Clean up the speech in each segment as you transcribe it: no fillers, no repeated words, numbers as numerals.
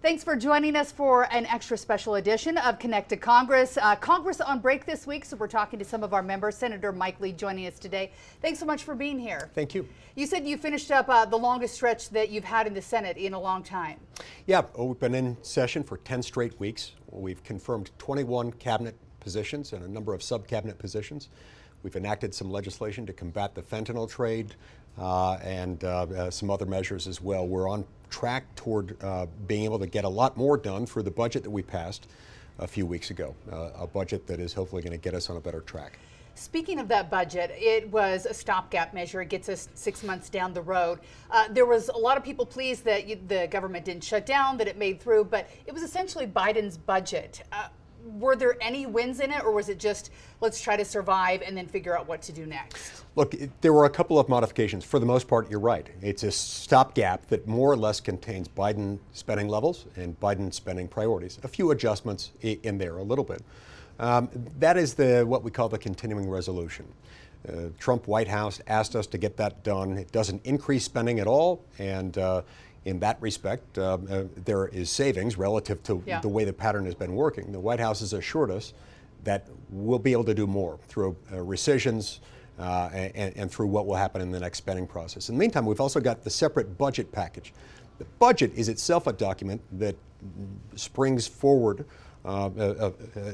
Thanks for joining us for an extra special edition of Connect to Congress. Congress on break this week, so we're talking to some of our members. Senator Mike Lee joining us today. Thanks so much for being here. Thank you. You said you finished up the longest stretch that you've had in the Senate in a long time. Yeah, we've been in session for 10 straight weeks. We've confirmed 21 cabinet positions and a number of sub-cabinet positions. We've enacted some legislation to combat the fentanyl trade and some other measures as well. We're on track toward being able to get a lot more done through the budget that we passed a few weeks ago, a budget that is hopefully going to get us on a better track. Speaking of that budget, it was a stopgap measure. It gets us 6 months down the road. There was a lot of people pleased that the government didn't shut down, that it made through, but it was essentially Biden's budget. Were there any wins in it, or was it just let's try to survive and then figure out what to do next? Look, there were a couple of modifications. For the most part, you're right. It's a stopgap that more or less contains Biden spending levels and Biden spending priorities. A few adjustments in there, a little bit. That is what we call the continuing resolution. Trump White House asked us to get that done. It doesn't increase spending at all, and in that respect, there is savings relative to the way the pattern has been working. The White House has assured us that we'll be able to do more through rescissions and through what will happen in the next spending process. In the meantime, we've also got the separate budget package. The budget is itself a document that springs forward,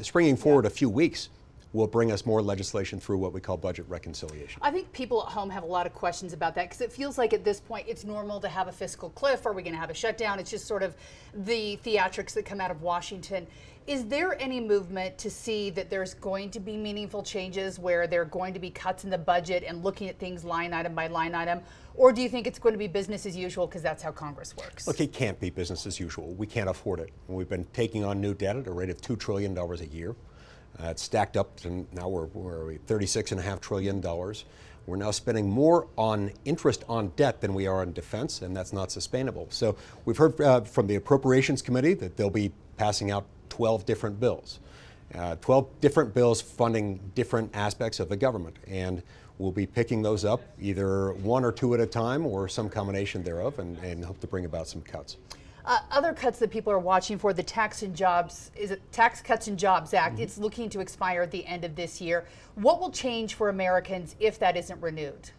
springing forward a few weeks will bring us more legislation through what we call budget reconciliation. I think people at home have a lot of questions about that because it feels like at this point it's normal to have a fiscal cliff. Are we going to have a shutdown? It's just sort of the theatrics that come out of Washington. Is there any movement to see that there's going to be meaningful changes where there are going to be cuts in the budget and looking at things line item by line item? Or do you think it's going to be business as usual because that's how Congress works? Look, it can't be business as usual. We can't afford it. We've been taking on new debt at a rate of $2 trillion a year. It's stacked up to now we're $36.5 trillion. We're now spending more on interest on debt than we are on defense, and that's not sustainable. So we've heard from the Appropriations Committee that they'll be passing out 12 different bills. 12 different bills funding different aspects of the government, and we'll be picking those up either one or two at a time or some combination thereof and hope to bring about some cuts. Other cuts that people are watching for, the Tax Cuts and Jobs Act, it's looking to expire at the end of this year. What will change for Americans if that isn't renewed?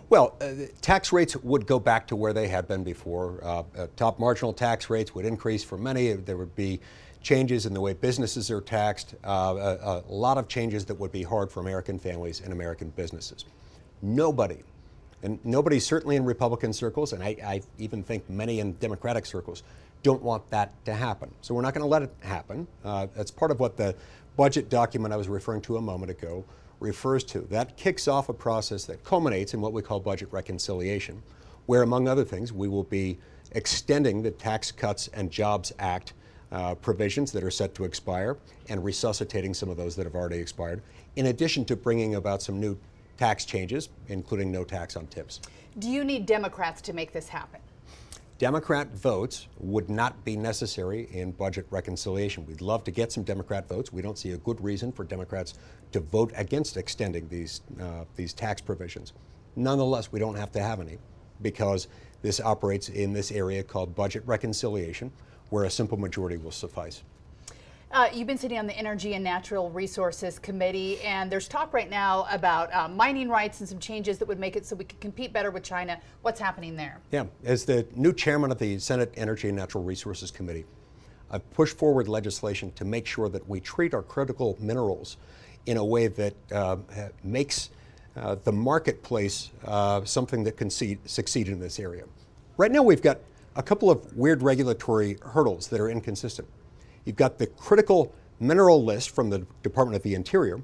Well, tax rates would go back to where they had been before. Top marginal tax rates would increase for many. There would be changes in the way businesses are taxed, a lot of changes that would be hard for American families and American businesses. Nobody, certainly in Republican circles, and I even think many in Democratic circles, don't want that to happen. So we're not going to let it happen. That's part of what the budget document I was referring to a moment ago refers to. That kicks off a process that culminates in what we call budget reconciliation, where, among other things, we will be extending the Tax Cuts and Jobs Act provisions that are set to expire and resuscitating some of those that have already expired, in addition to bringing about some new tax changes, including no tax on tips. Do you need Democrats to make this happen? Democrat votes would not be necessary in budget reconciliation. We'd love to get some Democrat votes. We don't see a good reason for Democrats to vote against extending these tax provisions. Nonetheless, we don't have to have any because this operates in this area called budget reconciliation, where a simple majority will suffice. You've been sitting on the Energy and Natural Resources Committee, and there's talk right now about mining rights and some changes that would make it so we could compete better with China. What's happening there? Yeah, as the new chairman of the Senate Energy and Natural Resources Committee, I've pushed forward legislation to make sure that we treat our critical minerals in a way that makes the marketplace something that can succeed in this area. Right now, we've got a couple of weird regulatory hurdles that are inconsistent. You've got the critical mineral list from the Department of the Interior,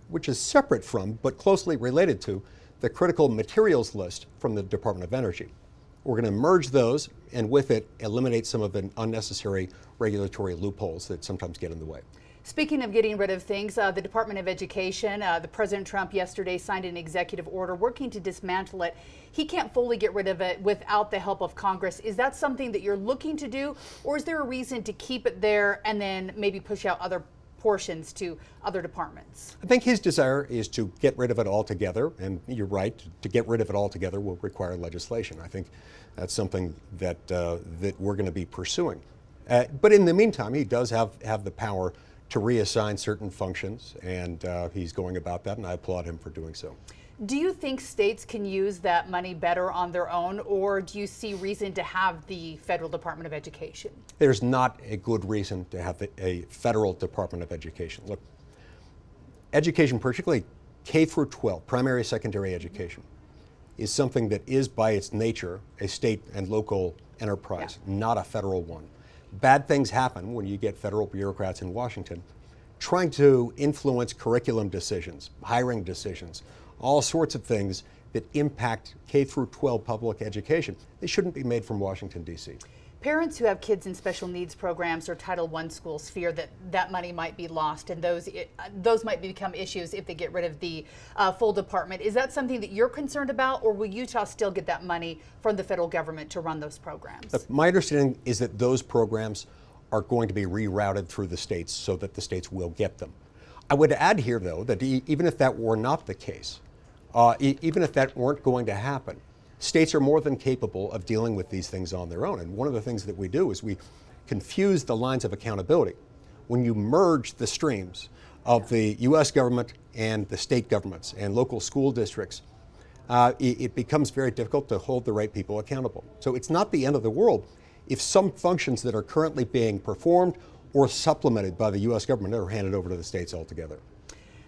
which is separate from, but closely related to, the critical materials list from the Department of Energy. We're going to merge those and with it eliminate some of the unnecessary regulatory loopholes that sometimes get in the way. Speaking of getting rid of things, the Department of Education, the President Trump yesterday signed an executive order working to dismantle it. He can't fully get rid of it without the help of Congress. Is that something that you're looking to do, or is there a reason to keep it there and then maybe push out other portions to other departments? I think his desire is to get rid of it altogether, and you're right, to get rid of it altogether will require legislation. I think that's something that we're going to be pursuing. But in the meantime, he does have the power to reassign certain functions, and he's going about that, and I applaud him for doing so. Do you think states can use that money better on their own, or do you see reason to have the Federal Department of Education? There's not a good reason to have a Federal Department of Education. Look, education, particularly K through 12, primary, secondary education, is something that is by its nature a state and local enterprise, not a federal one. Bad things happen when you get federal bureaucrats in Washington trying to influence curriculum decisions, hiring decisions, all sorts of things that impact K through 12 public education. They shouldn't be made from Washington, D.C. Parents who have kids in special needs programs or Title I schools fear that that money might be lost, and those might become issues if they get rid of the full department. Is that something that you're concerned about, or will Utah still get that money from the federal government to run those programs? My understanding is that those programs are going to be rerouted through the states so that the states will get them. I would add here, though, that even if that were not the case, even if that weren't going to happen, states are more than capable of dealing with these things on their own. And one of the things that we do is we confuse the lines of accountability. When you merge the streams of the U.S. government and the state governments and local school districts, it becomes very difficult to hold the right people accountable. So it's not the end of the world if some functions that are currently being performed or supplemented by the U.S. government are handed over to the states altogether.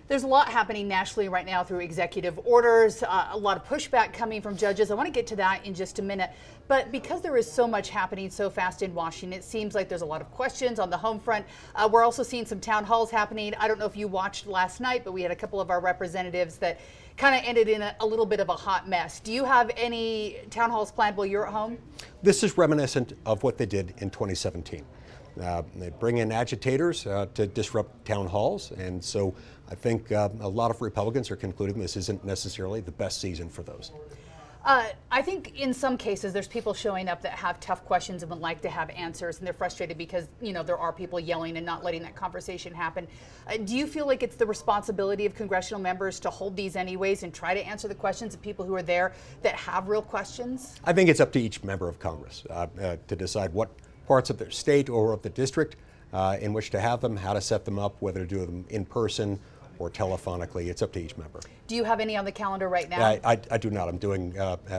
There's a lot happening nationally right now through executive orders, a lot of pushback coming from judges. I want to get to that in just a minute. But because there is so much happening so fast in Washington, it seems like there's a lot of questions on the home front. We're also seeing some town halls happening. I don't know if you watched last night, but we had a couple of our representatives that kind of ended in a little bit of a hot mess. Do you have any town halls planned while you're at home? This is reminiscent of what they did in 2017. They bring in agitators to disrupt town halls, and so I think a lot of Republicans are concluding this isn't necessarily the best season for those. I think in some cases there's people showing up that have tough questions and would like to have answers, and they're frustrated because there are people yelling and not letting that conversation happen. Do you feel like it's the responsibility of congressional members to hold these anyways and try to answer the questions of people who are there that have real questions? I think it's up to each member of Congress to decide what parts of their state or of the district in which to have them, how to set them up, whether to do them in person or telephonically. It's up to each member. Do you have any on the calendar right now? I do not. I'm doing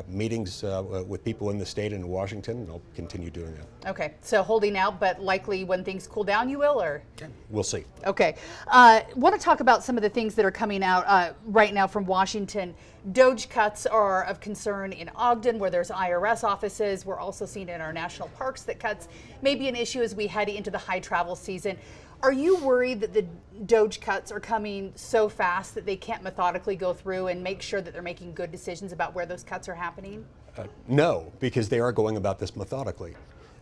meetings with people in the state and in Washington, and I'll continue doing that. Okay, so holding out, but likely when things cool down you will, or? We'll see. Okay. Want to talk about some of the things that are coming out right now from Washington. DOGE cuts are of concern in Ogden, where there's IRS offices. We're also seeing in our national parks that cuts may be an issue as we head into the high travel season. Are you worried that the DOGE cuts are coming so fast that they can't methodically go through and make sure that they're making good decisions about where those cuts are happening? No, because they are going about this methodically.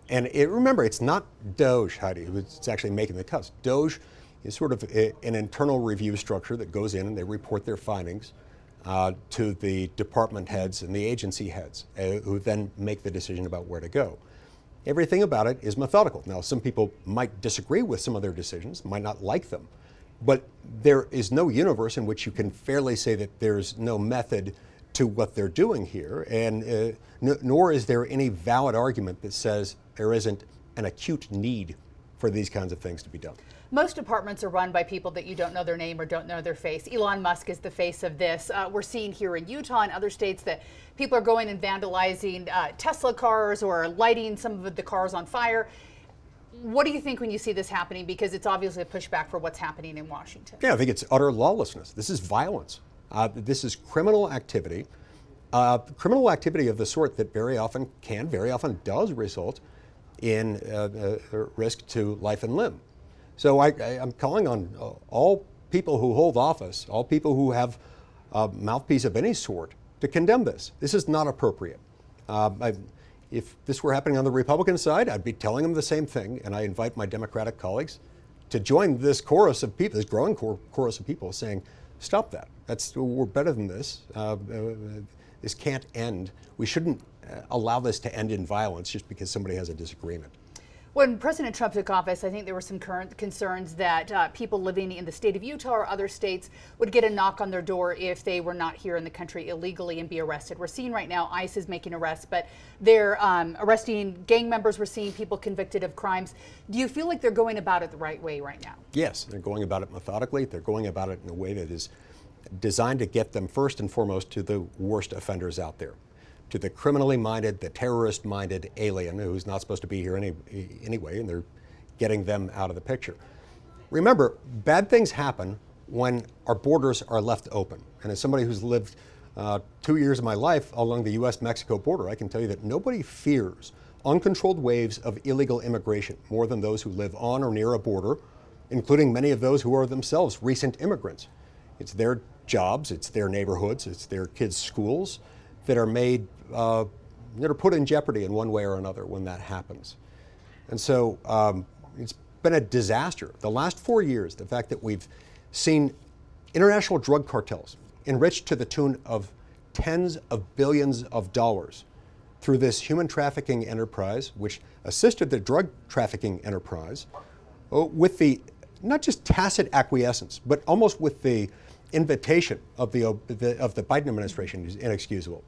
And remember, it's not DOGE, Heidi, it's actually making the cuts. DOGE is sort of an internal review structure that goes in and they report their findings to the department heads and the agency heads, who then make the decision about where to go. Everything about it is methodical. Now, some people might disagree with some of their decisions, might not like them, but there is no universe in which you can fairly say that there's no method to what they're doing here, and nor is there any valid argument that says there isn't an acute need for these kinds of things to be done. Most departments are run by people that you don't know their name or don't know their face. Elon Musk is the face of this. We're seeing here in Utah and other states that people are going and vandalizing Tesla cars or lighting some of the cars on fire. What do you think when you see this happening? Because it's obviously a pushback for what's happening in Washington. Yeah, I think it's utter lawlessness. This is violence. This is criminal activity. Criminal activity of the sort that very often does result in risk to life and limb. So I'm calling on all people who hold office, all people who have a mouthpiece of any sort, to condemn this. This is not appropriate. If this were happening on the Republican side, I'd be telling them the same thing, and I invite my Democratic colleagues to join this chorus of people, this growing chorus of people saying, stop that. We're better than this. This can't end. We shouldn't allow this to end in violence just because somebody has a disagreement. When President Trump took office, I think there were some current concerns that people living in the state of Utah or other states would get a knock on their door if they were not here in the country illegally and be arrested. We're seeing right now ICE is making arrests, but they're arresting gang members. We're seeing people convicted of crimes. Do you feel like they're going about it the right way right now? Yes, they're going about it methodically. They're going about it in a way that is designed to get them first and foremost to the worst offenders out there, to the criminally minded, the terrorist minded alien who's not supposed to be here anyway, and they're getting them out of the picture. Remember, bad things happen when our borders are left open. And as somebody who's lived 2 years of my life along the US-Mexico border, I can tell you that nobody fears uncontrolled waves of illegal immigration more than those who live on or near a border, including many of those who are themselves recent immigrants. It's their jobs, it's their neighborhoods, it's their kids' schools that are made, that are put in jeopardy in one way or another when that happens. And so it's been a disaster. The last 4 years, the fact that we've seen international drug cartels enriched to the tune of tens of billions of dollars through this human trafficking enterprise, which assisted the drug trafficking enterprise with the, not just tacit acquiescence, but almost with the invitation of the Biden administration is inexcusable.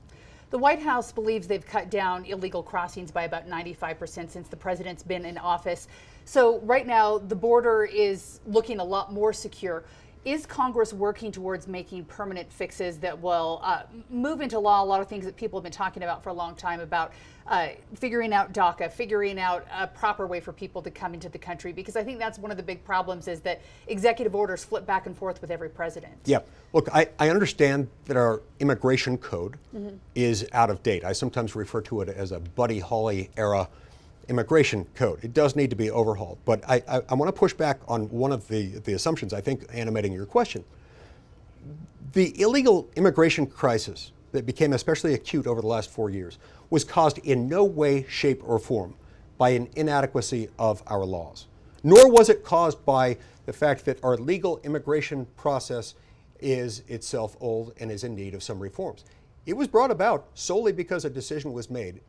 The White House believes they've cut down illegal crossings by about 95% since the president's been in office. So right now, the border is looking a lot more secure. Is Congress working towards making permanent fixes that will move into law a lot of things that people have been talking about for a long time about figuring out DACA, figuring out a proper way for people to come into the country? Because I think that's one of the big problems is that executive orders flip back and forth with every president. Yeah. Look, I understand that our immigration code is out of date. I sometimes refer to it as a Buddy Holly era immigration code. It does need to be overhauled. But I want to push back on one of the assumptions, I think, animating your question. The illegal immigration crisis that became especially acute over the last 4 years was caused in no way, shape, or form by an inadequacy of our laws. Nor was it caused by the fact that our legal immigration process is itself old and is in need of some reforms. It was brought about solely because a decision was made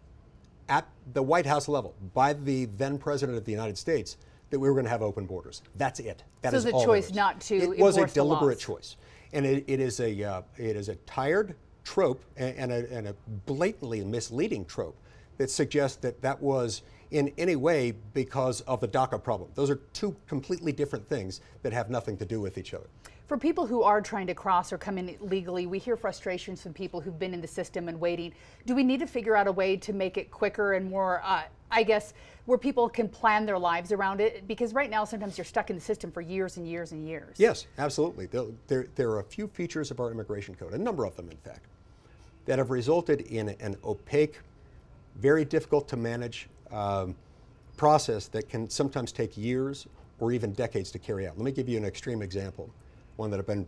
at the White House level by the then President of the United States that we were going to have open borders. That's it. That is all. So the choice not to enforce the laws. It was a deliberate choice, and it is a tired trope and a blatantly misleading trope that suggests that that was in any way because of the DACA problem. Those are two completely different things that have nothing to do with each other. For people who are trying to cross or come in legally, we hear frustrations from people who've been in the system and waiting. Do we need to figure out a way to make it quicker and more, I guess, where people can plan their lives around it? Because right now, sometimes you're stuck in the system for years and years and years. Yes, absolutely. There are a few features of our immigration code, a number of them, in fact, that have resulted in an opaque, very difficult to manage process that can sometimes take years or even decades to carry out. Let me give you an extreme example, one that I've been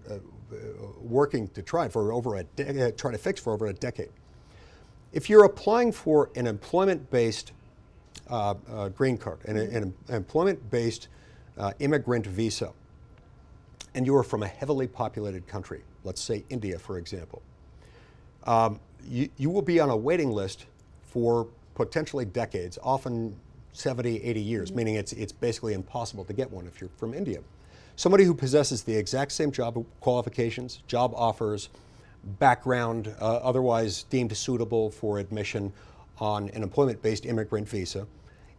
working to try to fix for over a decade. If you're applying for an employment-based green card, an employment-based immigrant visa, and you are from a heavily populated country, let's say India, for example, you will be on a waiting list for potentially decades, often 70, 80 years, meaning it's basically impossible to get one if you're from India. Somebody who possesses the exact same job qualifications, job offers, background, otherwise deemed suitable for admission on an employment-based immigrant visa,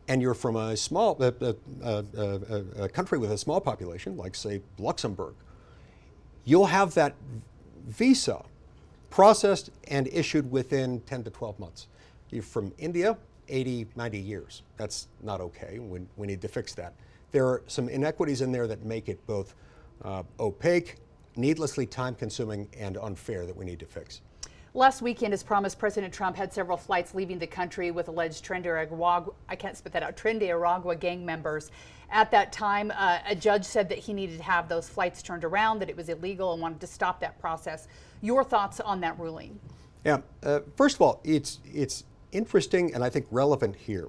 and you're from a small a country with a small population, like say Luxembourg, you'll have that visa processed and issued within 10 to 12 months. You're from India, 80, 90 years. That's not okay. We need to fix that. There are some inequities in there that make it both opaque, needlessly time-consuming, and unfair that we need to fix. Last weekend, as promised, President Trump had several flights leaving the country with alleged Trinidad gang members. At that time, a judge said that he needed to have those flights turned around, that it was illegal, and wanted to stop that process. Your thoughts on that ruling? Yeah, first of all, it's interesting and I think relevant here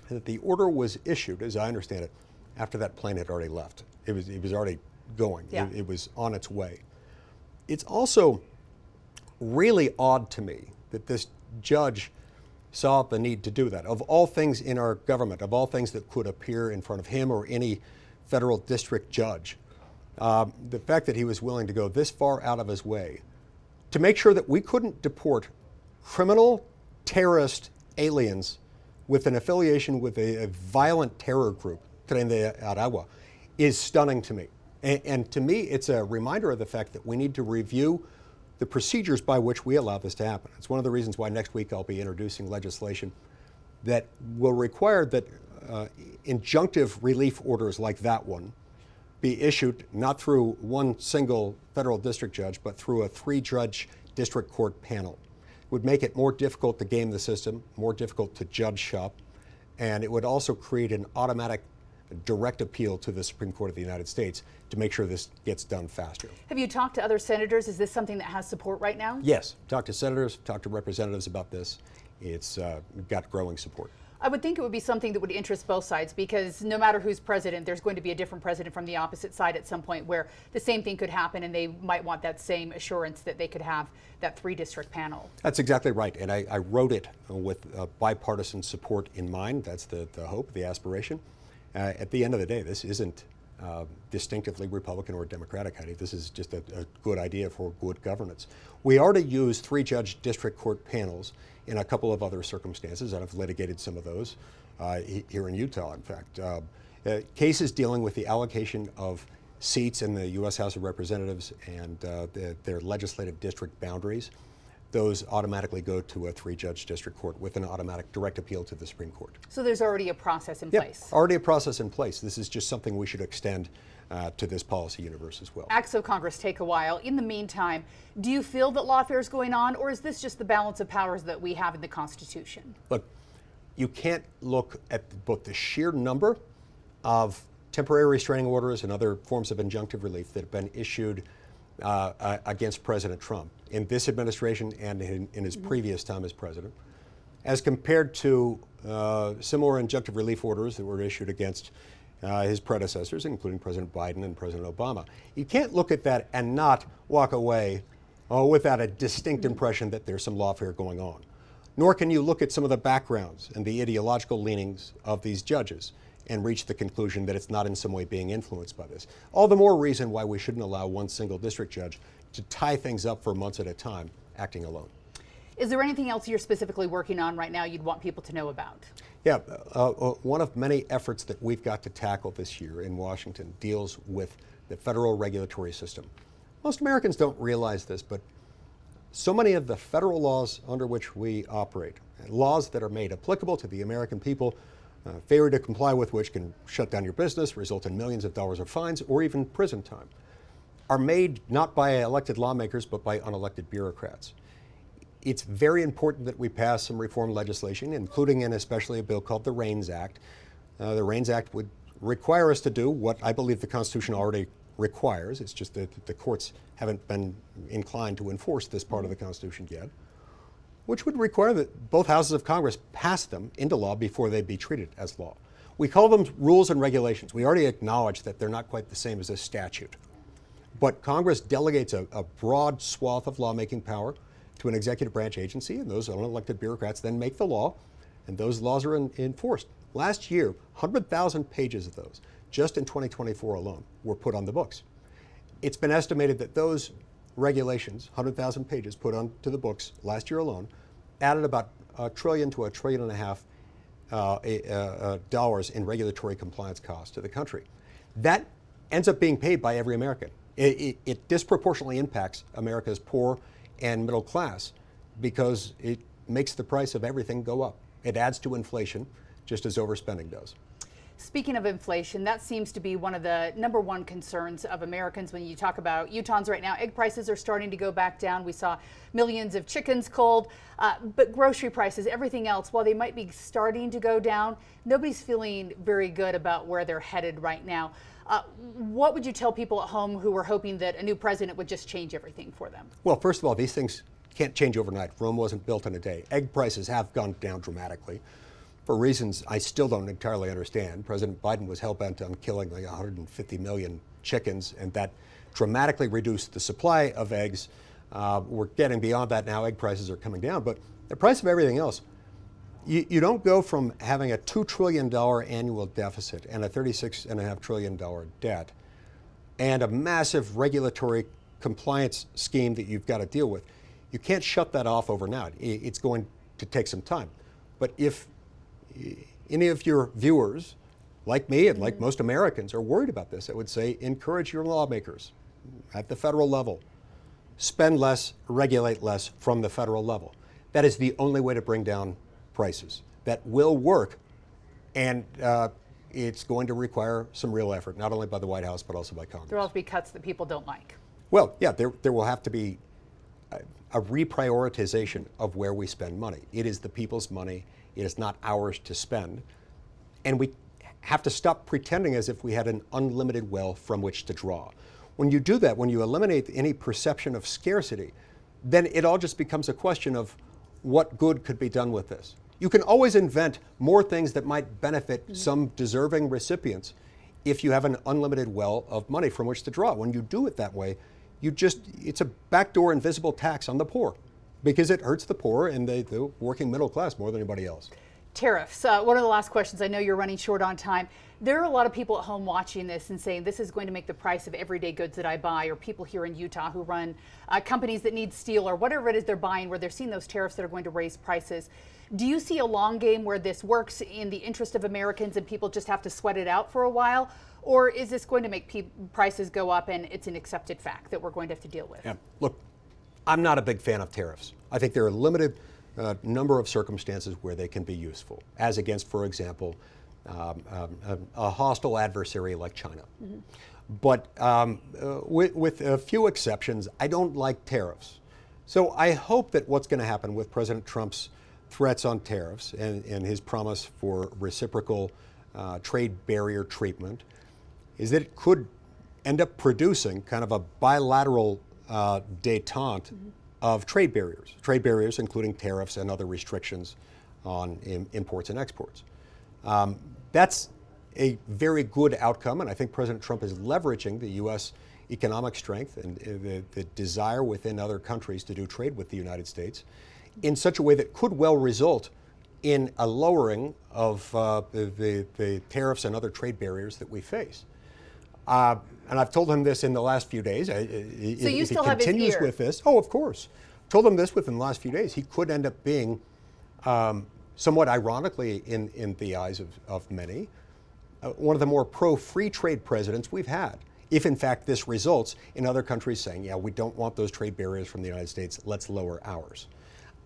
that the order was issued, as I understand it, after that plane had already left. It was already going. Yeah. It was on its way. It's also really odd to me that this judge saw the need to do that. Of all things in our government, of all things that could appear in front of him or any federal district judge, the fact that he was willing to go this far out of his way to make sure that we couldn't deport criminal terrorist aliens with an affiliation with a violent terror group, Tren de Aragua, is stunning to me. And to me, it's a reminder of the fact that we need to review the procedures by which we allow this to happen. It's one of the reasons why next week I'll be introducing legislation that will require that injunctive relief orders like that one be issued not through one single federal district judge, but through a 3-judge district court panel. It would make it more difficult to game the system, more difficult to judge shop, and it would also create an automatic direct appeal to the Supreme Court of the United States to make sure this gets done faster. Have you talked to other senators? Is this something that has support right now? Yes, talked to senators, talked to representatives about this. It's got growing support. I would think it would be something that would interest both sides, because no matter who's president, there's going to be a different president from the opposite side at some point where the same thing could happen, and they might want that same assurance that they could have that 3-district panel. That's exactly right, and I wrote it with bipartisan support in mind. That's the hope, the aspiration. At the end of the day, this isn't distinctively Republican or Democratic, Heidi. This is just a good idea for good governance. We already use 3-judge district court panels in a couple of other circumstances, and I've litigated some of those here in Utah, in fact. Cases dealing with the allocation of seats in the U.S. House of Representatives and their legislative district boundaries, those automatically go to a 3-judge district court with an automatic direct appeal to the Supreme Court. So there's already a process in place? Already a process in place. This is just something we should extend to this policy universe as well. Acts of Congress take a while. In the meantime, do you feel that lawfare is going on, or is this just the balance of powers that we have in the Constitution? Look, you can't look at both the sheer number of temporary restraining orders and other forms of injunctive relief that have been issued against President Trump in this administration and in his previous time as president, as compared to similar injunctive relief orders that were issued against his predecessors, including President Biden and President Obama. You can't look at that and not walk away without a distinct impression that there's some lawfare going on. Nor can you look at some of the backgrounds and the ideological leanings of these judges and reach the conclusion that it's not in some way being influenced by this. All the more reason why we shouldn't allow one single district judge to tie things up for months at a time, acting alone. Is there anything else you're specifically working on right now you'd want people to know about? Yeah, one of many efforts that we've got to tackle this year in Washington deals with the federal regulatory system. Most Americans don't realize this, but so many of the federal laws under which we operate, laws that are made applicable to the American people, failure to comply with which can shut down your business, result in millions of dollars of fines, or even prison time, are made not by elected lawmakers, but by unelected bureaucrats. It's very important that we pass some reform legislation, including and especially a bill called the REINS Act. The REINS Act would require us to do what I believe the Constitution already requires. It's just that the courts haven't been inclined to enforce this part of the Constitution yet, which would require that both houses of Congress pass them into law before they be treated as law. We call them rules and regulations. We already acknowledge that they're not quite the same as a statute. But Congress delegates a broad swath of lawmaking power to an executive branch agency, and those unelected bureaucrats then make the law, and those laws are enforced. Last year, 100,000 pages of those, just in 2024 alone, were put on the books. It's been estimated that those regulations, 100,000 pages put onto the books last year alone, added about $1 trillion to $1.5 trillion dollars in regulatory compliance costs to the country. That ends up being paid by every American. It disproportionately impacts America's poor and middle class because it makes the price of everything go up. It adds to inflation, just as overspending does. Speaking of inflation, that seems to be one of the #1 concerns of Americans when you talk about Utahns right now. Egg prices are starting to go back down. We saw millions of chickens culled, but grocery prices, everything else, while they might be starting to go down, nobody's feeling very good about where they're headed right now. What would you tell people at home who were hoping that a new president would just change everything for them? Well, first of all, these things can't change overnight. Rome wasn't built in a day. Egg prices have gone down dramatically for reasons I still don't entirely understand. President Biden was hell-bent on killing like 150 million chickens, and that dramatically reduced the supply of eggs. We're getting beyond that now. Egg prices are coming down, but the price of everything else You don't go from having a $2 trillion annual deficit and a $36.5 trillion debt and a massive regulatory compliance scheme that you've got to deal with. You can't shut that off overnight. It's going to take some time. But if any of your viewers, like me and like most Americans, are worried about this, I would say encourage your lawmakers at the federal level. Spend less, regulate less from the federal level. That is the only way to bring down prices. That will work, and it's going to require some real effort, not only by the White House, but also by Congress. There will have to be cuts that people don't like. Well, yeah, there will have to be a reprioritization of where we spend money. It is the people's money. It is not ours to spend. And we have to stop pretending as if we had an unlimited well from which to draw. When you do that, when you eliminate any perception of scarcity, then it all just becomes a question of what good could be done with this. You can always invent more things that might benefit some deserving recipients if you have an unlimited well of money from which to draw. When you do it that way, it's a backdoor invisible tax on the poor because it hurts the poor and the working middle class more than anybody else. Tariffs. One of the last questions. I know you're running short on time. There are a lot of people at home watching this and saying this is going to make the price of everyday goods that I buy, or people here in Utah who run companies that need steel or whatever it is they're buying, where they're seeing those tariffs that are going to raise prices. Do you see a long game where this works in the interest of Americans and people just have to sweat it out for a while? Or is this going to make prices go up and it's an accepted fact that we're going to have to deal with? Yeah. Look, I'm not a big fan of tariffs. I think there are limited number of circumstances where they can be useful, as against, for example, a hostile adversary like China. But with a few exceptions, I don't like tariffs. So I hope that what's going to happen with President Trump's threats on tariffs and his promise for reciprocal trade barrier treatment is that it could end up producing kind of a bilateral détente of trade barriers including tariffs and other restrictions on imports and exports. That's a very good outcome, and I think President Trump is leveraging the U.S. economic strength and the desire within other countries to do trade with the United States in such a way that could well result in a lowering of the tariffs and other trade barriers that we face. And I've told him this in the last few days. So you if still he have his continues ear. with this, oh, of course. Told him this within the last few days. He could end up being, somewhat ironically in the eyes of many, one of the more pro-free trade presidents we've had. If in fact this results in other countries saying, yeah, we don't want those trade barriers from the United States, let's lower ours.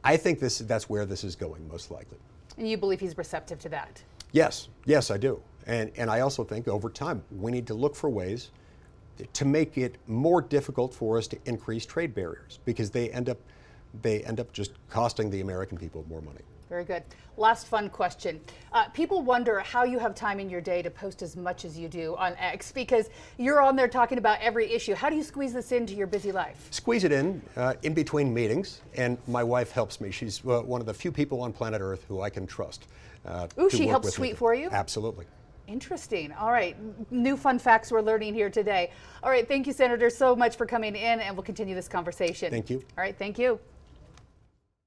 I think that's where this is going, most likely. And you believe he's receptive to that? Yes, I do. And I also think over time we need to look for ways to make it more difficult for us to increase trade barriers because they end up just costing the American people more money. Very good. Last fun question. People wonder how you have time in your day to post as much as you do on X because you're on there talking about every issue. How do you squeeze this into your busy life? Squeeze it in between meetings, and my wife helps me. She's one of the few people on planet Earth who I can trust. Ooh, she helps tweet for you? Absolutely. Interesting. All right. New fun facts we're learning here today. All right. Thank you, Senator, so much for coming in, and we'll continue this conversation. Thank you. All right. Thank you.